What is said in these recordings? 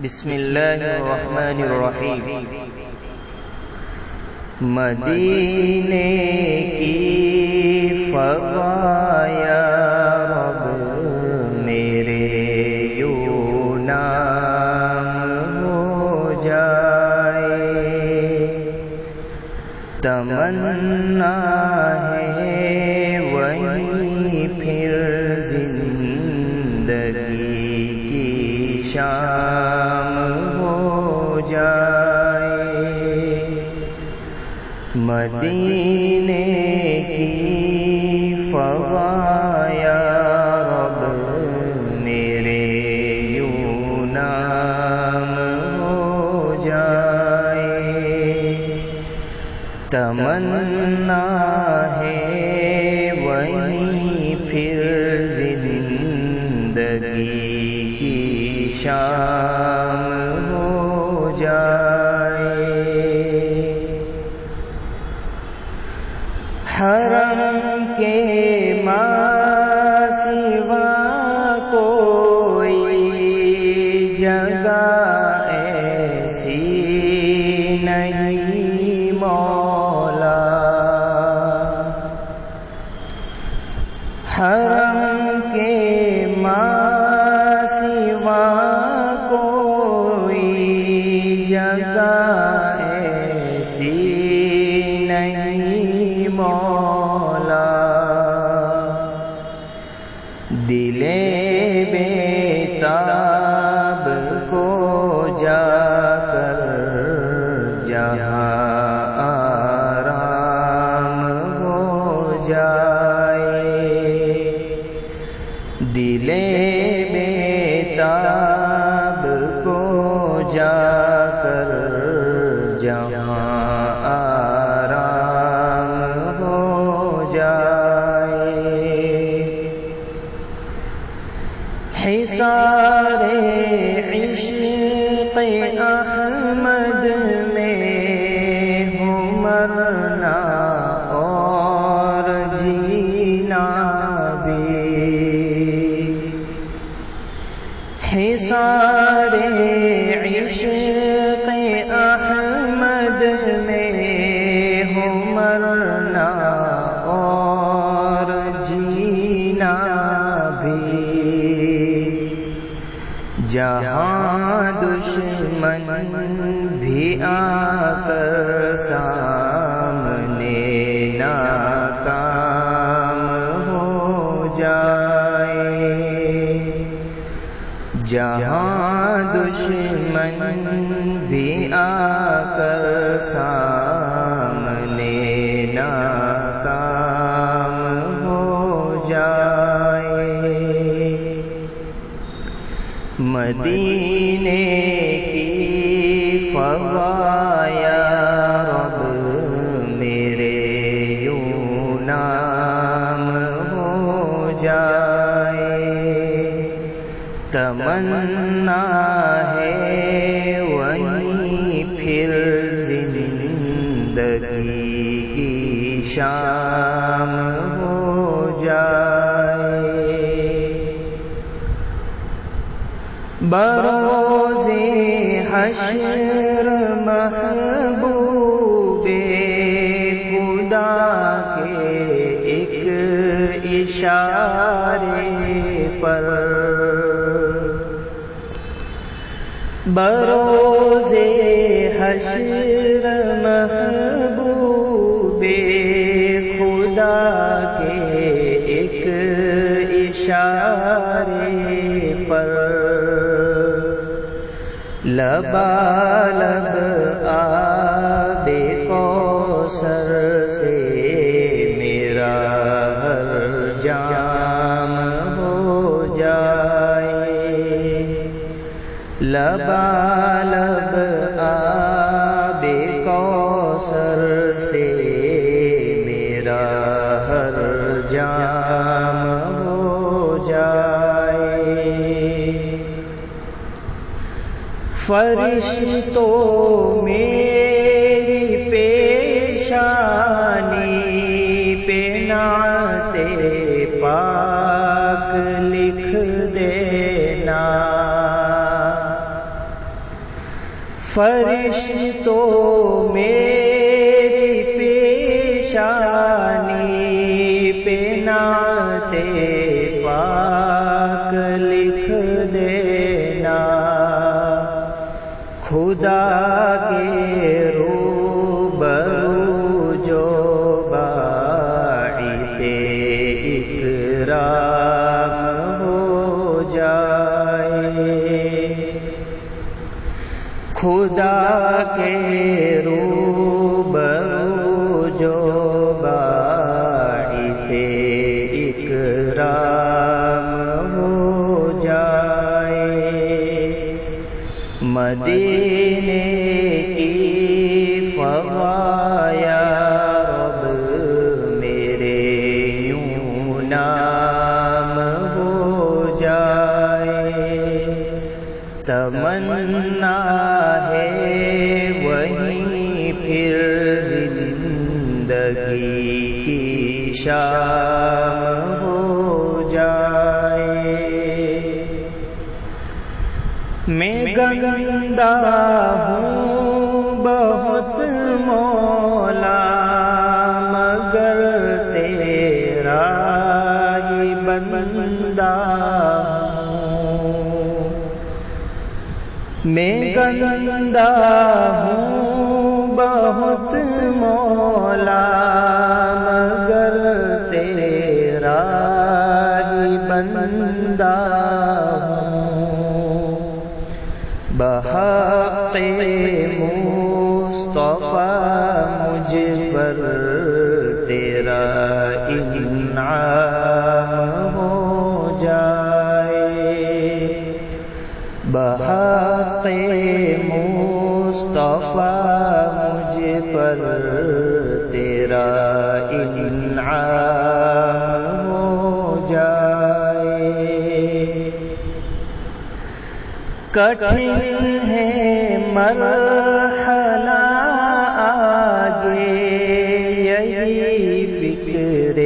بسم اللہ الرحمن الرحیم۔ مدینے کی فضا یا رب میرے یوں نام ہو جائے، تمنا ہے وہیں پھر زندگی کی شام ہو جائے، مدینے کی فضا یا رب میرے یوں نام ہو جائے، تمنا ہے وہیں پھر زندگی کی شام ہو جائے، حرم کے ماں سوا کوئی جگہ ایسی نہیں مولا، حرم کے ماں سوا کوئی جگہ ایسی نہیں مولا، دل بے تاب کو جا کر جہاں آرام ہو جائے، دل بے تاب کو جا کر جہاں حصار عشق احمد میں ہوں مرنا اور جینا بھی، حصار عشق احمد میں ہوں مرنا اور جینا بھی، جہاں دشمن بھی آ کر سامنے ناکام ہو جائے، جہاں دشمن بھی آ کر سامنے ناکام ہو جائے، مدینے کی فضا یا رب میرے یوں نام ہو جائے، تمنا ہے وہیں پھر زندگی کی شام ہو جائے، بروز حشر محبوب خدا کے ایک اشارے پر، بروز حشر محبوب خدا کے ایک اشارے پر، لبالب آب کوثر سے میرا ہر جام ہو جائے، لبالب آب کوثر سے میرا ہر جام ہو جائے، فرشتوں میری پیشانی پہ نعت پاک لکھ دینا، فرشتوں میری پیشانی پہ نعت پاک لکھ دینا، خدا کے روبرو جو باعث اکرام ہو جائے، خدا کے روبرو جو باعث اکرام ہو جائے، مدینے کی فضا یا رب میرے یوں نام ہو جائے، تمنا ہے وہیں پھر زندگی کی شام ہو جائے، میں گندا ہوں بہت مولا مگر تیرا ہی بندہ ہوں، میں گندا ہوں بہت مولا مگر تیرا ہی بندہ ہوں، بحق مصطفیٰ مجھ پر تیرا انعام ہو جائے، بحق مصطفیٰ مجھ پر تیرا انعام ہو جائے، کٹھن ہے مرحلہ آگے یہی فکر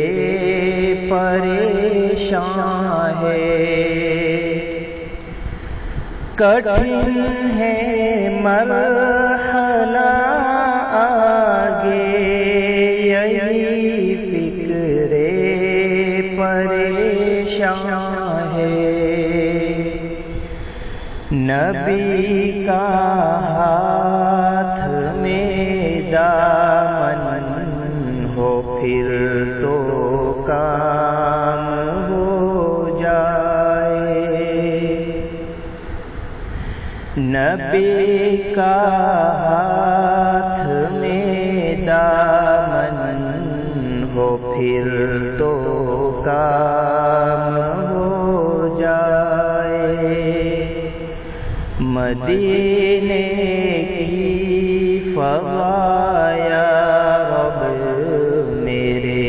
پریشان ہے، کٹھن ہے مرحلہ آگے یہی فکر پریشان ہے، نبی کا ہاتھ میں دامن ہو پھر تو کام ہو جائے، نبی کا ہاتھ میں دامن ہو پھر تو کام ہو جائے، مدینے کی فضا یا رب میرے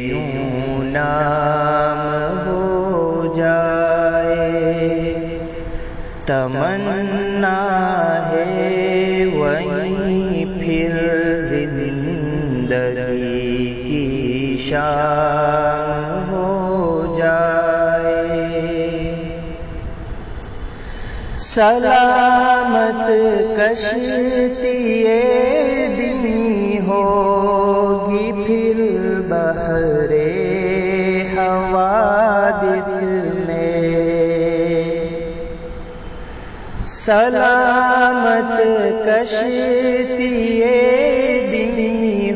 یوں نام ہو جائے، تمنا ہے وہیں پھر زندگی کی شام ہو جائے، سلامت کشتی دن ہوگی پھر بحر حوادث میں، سلامت کشتی دن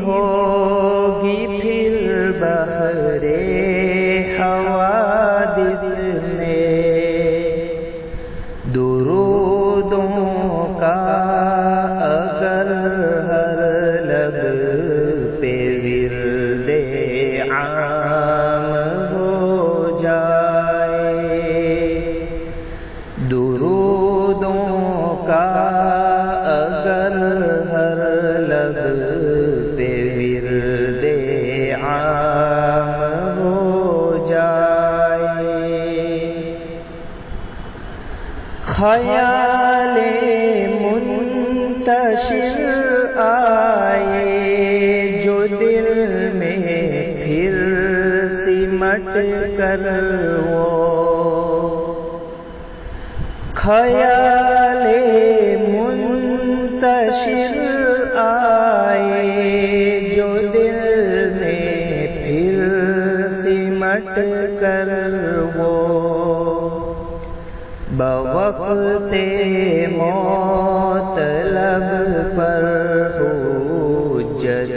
ہوگی پھر بحر حوادث میں، درودوں کا اگر ہر لب پہ ورد عام ہو جائے، درودوں کا اگر ہر لب پہ ورد عام ہو جائے، خیال منتشر آئے جو دل میں پھر سمٹ کر وہ، خیال حشر آئے جو دل میں پھر سمٹ کر وہ بوقت موت لب پر حجت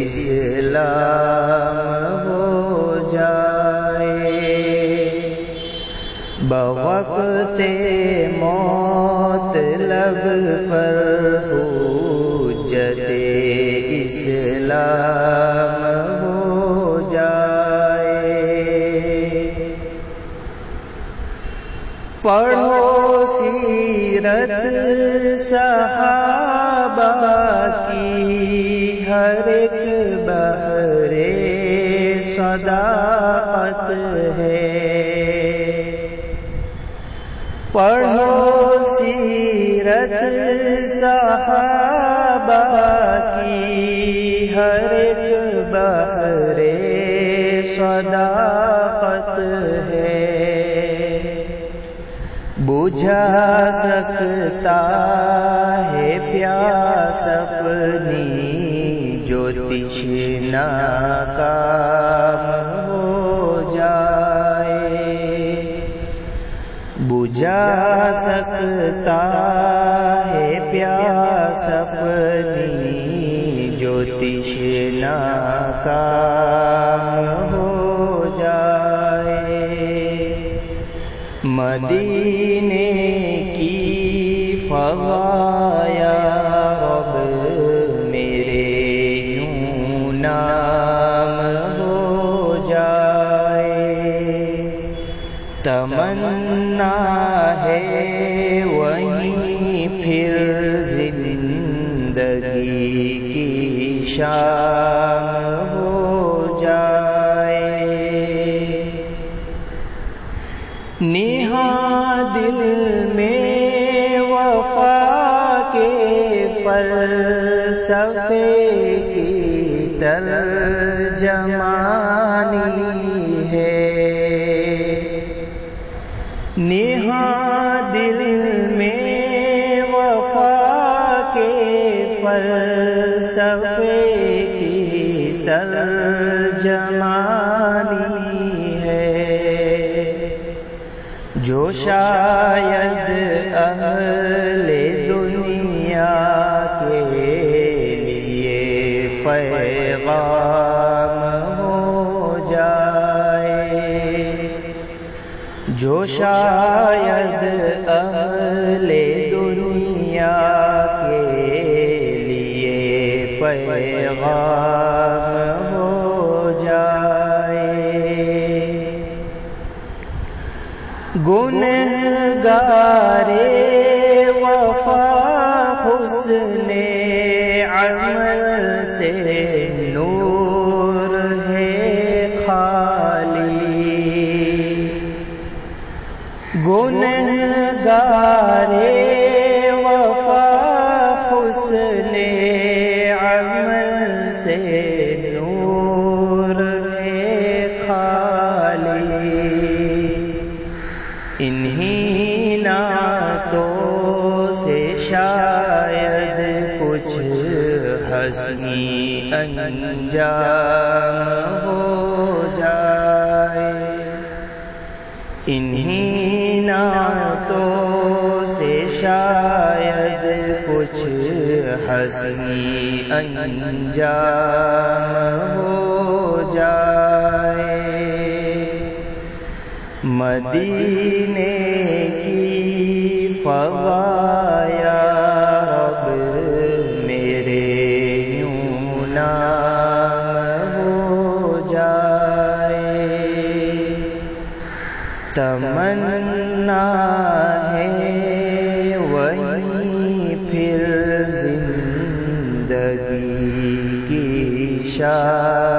اسلام ہو جائے، بوقت موت لب پر حجت اسلام ہو جائے۔ پڑھو سیرت صحابہ کی، ہر ایک بحر صداقت ہے۔ پڑھو سیرت صحابہ کی، ہر ایک بحر صداقت ہے۔ بجھا سکتا ہے پیاس اپنی جو تشنا کام ہو جائے، بجھا سکتا ہے پیاس اپنی جو تشنا کام ہو جائے۔ مدینے کی فضا یا رب میرے یوں نام ہو جائے، تمنا ہے وہیں پھر زندگی کی شام ہو جائے۔ نہاں دل میں وفا کے فلسفے کی ترجمانی ہے، نہاں دل میں وفا کے فلسفے کی ترجمانی ہے، جو شاید اہل دنیا کے لیے پیغام ہو جائے، جو شاید اہل دنیا کے لیے پیغام ہو جائے۔ گنہگارے وفا حسن عمل سے نور ہے خالی، گنہگارے وفا حسن عمل سے نور ہے خالی، انہی نعتوں سے شاید کچھ حسنی انجام ہو جائے، انہی نعتوں سے شاید کچھ حسنی انجام ہو جائے۔ مدینے کی فضا یا رب میرے یوں نام ہو جائے، تمنا ہے وہیں پھر زندگی کی شان